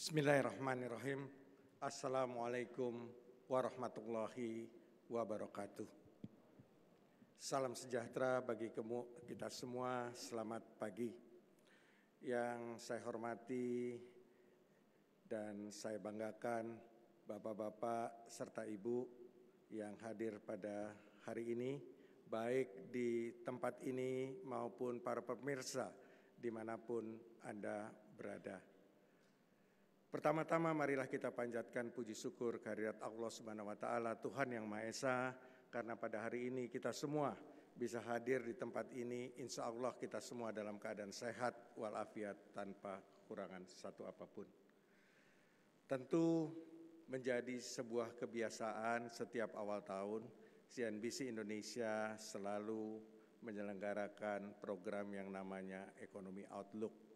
Bismillahirrahmanirrahim. Assalamualaikum warahmatullahi wabarakatuh. Salam sejahtera bagi kita semua, selamat pagi. Yang saya hormati dan saya banggakan Bapak-Bapak serta Ibu yang hadir pada hari ini, baik di tempat ini maupun para pemirsa dimanapun Anda berada. Pertama-tama marilah kita panjatkan puji syukur kehadirat Allah Subhanahu wa taala, Tuhan yang Maha Esa, karena pada hari ini kita semua bisa hadir di tempat ini. Insya Allah kita semua dalam keadaan sehat walafiat tanpa kekurangan satu apapun. Tentu menjadi sebuah kebiasaan setiap awal tahun CNBC Indonesia selalu menyelenggarakan program yang namanya Economy Outlook.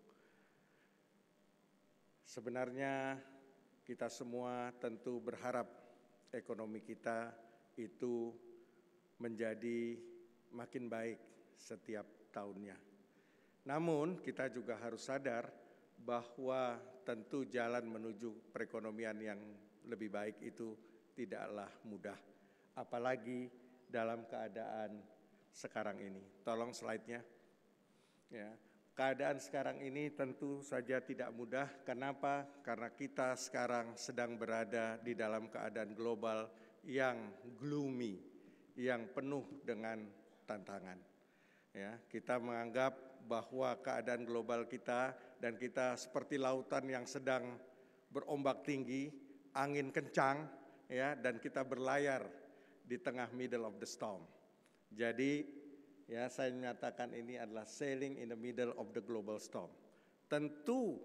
Sebenarnya kita semua tentu berharap ekonomi kita itu menjadi makin baik setiap tahunnya. Namun kita juga harus sadar bahwa tentu jalan menuju perekonomian yang lebih baik itu tidaklah mudah. Apalagi dalam keadaan sekarang ini. Tolong slide-nya. Ya. Keadaan sekarang ini tentu saja tidak mudah. Kenapa? Karena kita sekarang sedang berada di dalam keadaan global yang gloomy, yang penuh dengan tantangan. Ya, kita menganggap bahwa keadaan global kita dan kita seperti lautan yang sedang berombak tinggi, angin kencang, ya, dan kita berlayar di tengah middle of the storm. Jadi ya, saya menyatakan ini adalah sailing in the middle of the global storm. Tentu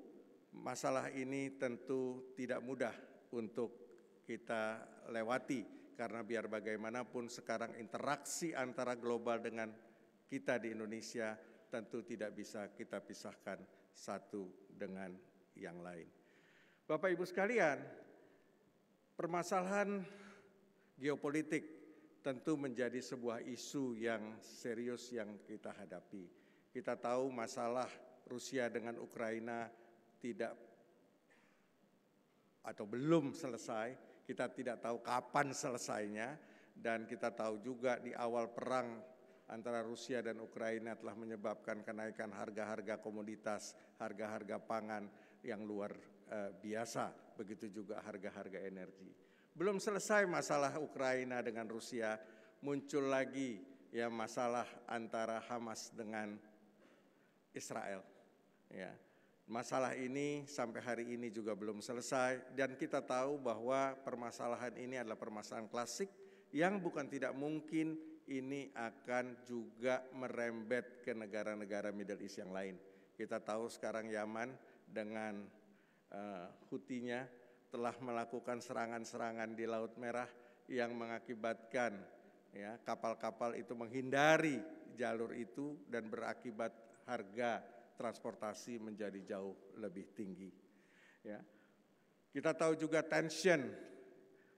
masalah ini tentu tidak mudah untuk kita lewati karena biar bagaimanapun sekarang interaksi antara global dengan kita di Indonesia tentu tidak bisa kita pisahkan satu dengan yang lain. Bapak Ibu sekalian, permasalahan geopolitik tentu menjadi sebuah isu yang serius yang kita hadapi. Kita tahu masalah Rusia dengan Ukraina tidak atau belum selesai. Kita tidak tahu kapan selesainya dan kita tahu juga di awal perang antara Rusia dan Ukraina telah menyebabkan kenaikan harga-harga komoditas, harga-harga pangan yang luar biasa. Begitu juga harga-harga energi. Belum selesai masalah Ukraina dengan Rusia, muncul lagi ya masalah antara Hamas dengan Israel. Ya, masalah ini sampai hari ini juga belum selesai dan kita tahu bahwa permasalahan ini adalah permasalahan klasik yang bukan tidak mungkin ini akan juga merembet ke negara-negara Middle East yang lain. Kita tahu sekarang Yaman dengan Houthi-nya telah melakukan serangan-serangan di Laut Merah yang mengakibatkan ya, kapal-kapal itu menghindari jalur itu dan berakibat harga transportasi menjadi jauh lebih tinggi. Ya. Kita tahu juga tension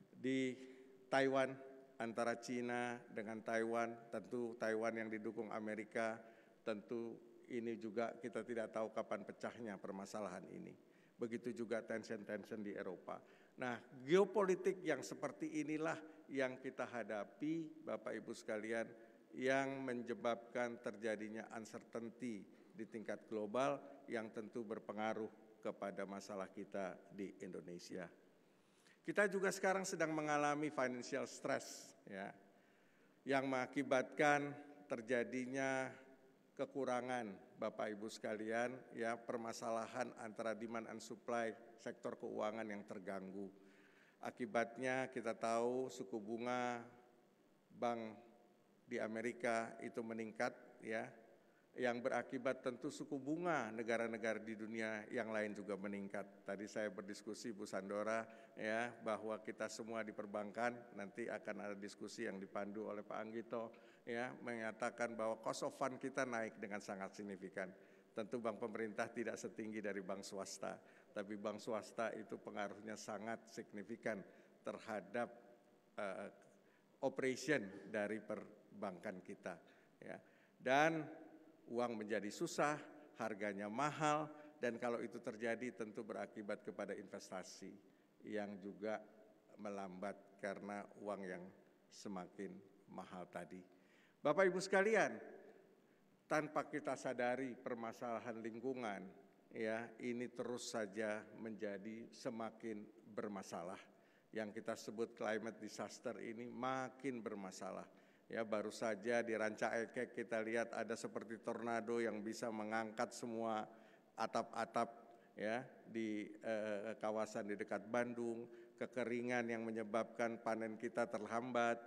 di Taiwan antara China dengan Taiwan, tentu Taiwan yang didukung Amerika, tentu ini juga kita tidak tahu kapan pecahnya permasalahan ini. Begitu juga tension-tension di Eropa. Nah, geopolitik yang seperti inilah yang kita hadapi, Bapak Ibu sekalian, yang menyebabkan terjadinya uncertainty di tingkat global yang tentu berpengaruh kepada masalah kita di Indonesia. Kita juga sekarang sedang mengalami financial stress, ya, yang mengakibatkan terjadinya kekurangan Bapak Ibu sekalian, ya, permasalahan antara demand and supply sektor keuangan yang terganggu. Akibatnya kita tahu suku bunga bank di Amerika itu meningkat, ya, yang berakibat tentu suku bunga negara-negara di dunia yang lain juga meningkat. Tadi saya berdiskusi Bu Sandora, ya, bahwa kita semua di perbankan nanti akan ada diskusi yang dipandu oleh Pak Anggito, ya, mengatakan bahwa cost of fund kita naik dengan sangat signifikan. Tentu bank pemerintah tidak setinggi dari bank swasta, tapi bank swasta itu pengaruhnya sangat signifikan terhadap operation dari perbankan kita. Ya. Dan uang menjadi susah, harganya mahal, dan kalau itu terjadi tentu berakibat kepada investasi yang juga melambat karena uang yang semakin mahal tadi. Bapak Ibu sekalian, tanpa kita sadari permasalahan lingkungan, ya ini terus saja menjadi semakin bermasalah. Yang kita sebut climate disaster ini makin bermasalah. Ya baru saja di Ranca Ekek kita lihat ada seperti tornado yang bisa mengangkat semua atap-atap ya di kawasan di dekat Bandung, kekeringan yang menyebabkan panen kita terhambat,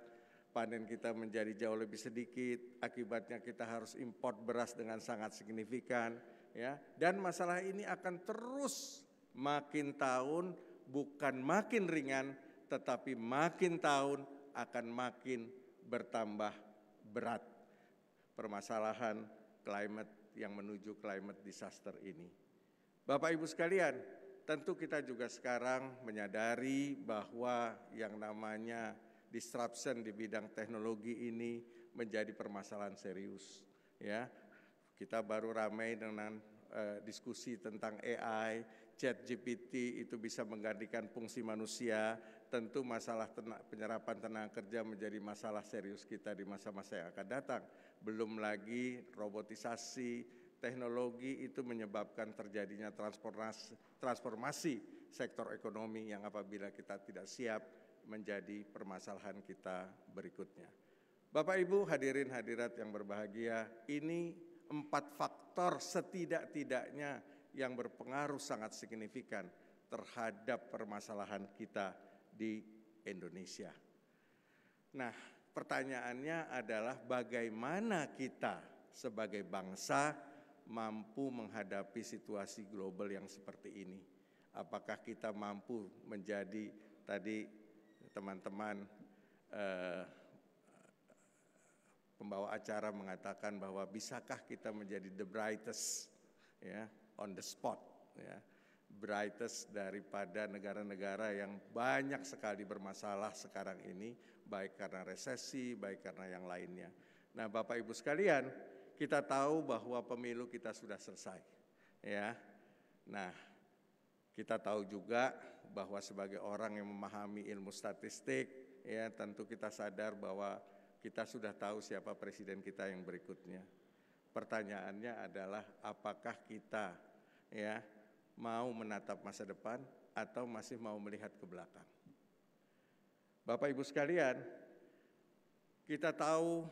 panen kita menjadi jauh lebih sedikit, akibatnya kita harus import beras dengan sangat signifikan ya. Dan masalah ini akan terus makin tahun bukan makin ringan, tetapi makin tahun akan makin bertambah berat permasalahan climate yang menuju climate disaster ini. Bapak Ibu sekalian, tentu kita juga sekarang menyadari bahwa yang namanya disruption di bidang teknologi ini menjadi permasalahan serius. Ya, kita baru ramai dengan diskusi tentang AI, ChatGPT itu bisa menggantikan fungsi manusia. Tentu masalah penyerapan tenaga kerja menjadi masalah serius kita di masa-masa yang akan datang. Belum lagi robotisasi, teknologi itu menyebabkan terjadinya transformasi sektor ekonomi yang apabila kita tidak siap menjadi permasalahan kita berikutnya. Bapak Ibu hadirin hadirat yang berbahagia, ini 4 faktor setidak-tidaknya yang berpengaruh sangat signifikan terhadap permasalahan kita di Indonesia. Nah, pertanyaannya adalah bagaimana kita sebagai bangsa mampu menghadapi situasi global yang seperti ini. Apakah kita mampu menjadi tadi teman-teman pembawa acara mengatakan bahwa bisakah kita menjadi the brightest ya on the spot ya, brightest daripada negara-negara yang banyak sekali bermasalah sekarang ini, baik karena resesi, baik karena yang lainnya. Nah, Bapak Ibu sekalian, kita tahu bahwa pemilu kita sudah selesai ya. Nah, kita tahu juga bahwa sebagai orang yang memahami ilmu statistik ya, tentu kita sadar bahwa kita sudah tahu siapa presiden kita yang berikutnya. Pertanyaannya adalah apakah kita ya mau menatap masa depan atau masih mau melihat ke belakang. Bapak Ibu sekalian, kita tahu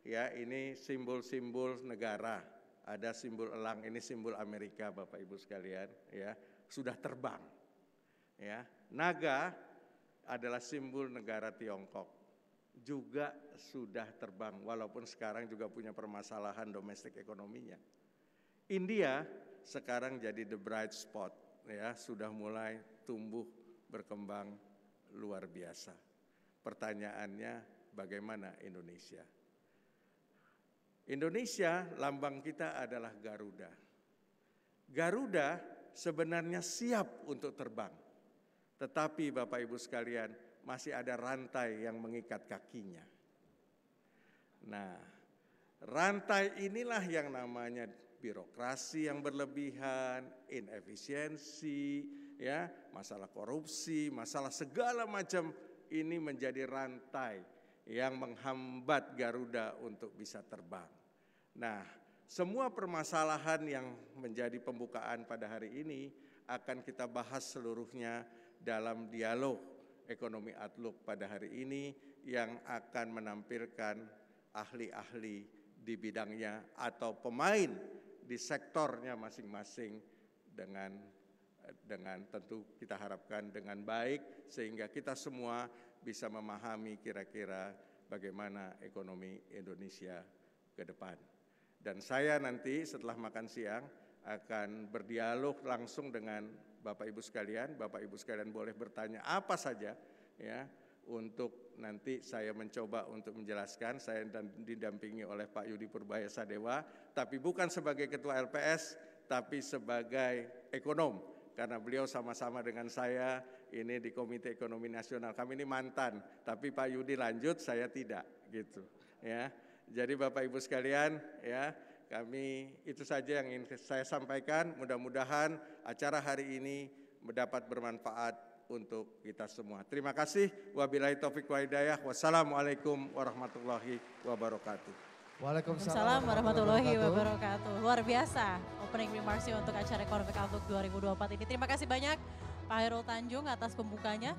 ya ini simbol-simbol negara. Ada simbol elang, ini simbol Amerika Bapak Ibu sekalian ya, sudah terbang. Ya, naga adalah simbol negara Tiongkok, juga sudah terbang walaupun sekarang juga punya permasalahan domestik ekonominya. India sekarang jadi the bright spot ya, sudah mulai tumbuh berkembang luar biasa. Pertanyaannya bagaimana Indonesia? Indonesia lambang kita adalah Garuda. Garuda sebenarnya siap untuk terbang. Tetapi Bapak Ibu sekalian, masih ada rantai yang mengikat kakinya. Nah, rantai inilah yang namanya birokrasi yang berlebihan, inefisiensi, ya, masalah korupsi, masalah segala macam ini menjadi rantai yang menghambat Garuda untuk bisa terbang. Nah, semua permasalahan yang menjadi pembukaan pada hari ini akan kita bahas seluruhnya dalam dialog Ekonomi Outlook pada hari ini yang akan menampilkan ahli-ahli di bidangnya atau pemain di sektornya masing-masing dengan tentu kita harapkan dengan baik sehingga kita semua bisa memahami kira-kira bagaimana ekonomi Indonesia ke depan. Dan saya nanti setelah makan siang akan berdialog langsung dengan Bapak Ibu sekalian. Bapak Ibu sekalian boleh bertanya apa saja ya, untuk nanti saya mencoba untuk menjelaskan. Saya didampingi oleh Pak Yudi Purbaya Sadewa, tapi bukan sebagai Ketua LPS, tapi sebagai ekonom. Karena beliau sama-sama dengan saya ini di Komite Ekonomi Nasional. Kami ini mantan, tapi Pak Yudi lanjut, saya tidak, gitu. Ya, jadi Bapak Ibu sekalian, ya itu saja yang ingin saya sampaikan. Mudah-mudahan acara hari ini mendapat bermanfaat untuk kita semua. Terima kasih. Wabillahi taufiq wa hidayah. Wassalamualaikum warahmatullahi wabarakatuh. Waalaikumsalam warahmatullahi wabarakatuh. Luar biasa opening remarks-nya untuk acara Economic Outlook 2024 ini. Terima kasih banyak Pak Hairul Tanjung atas pembukanya.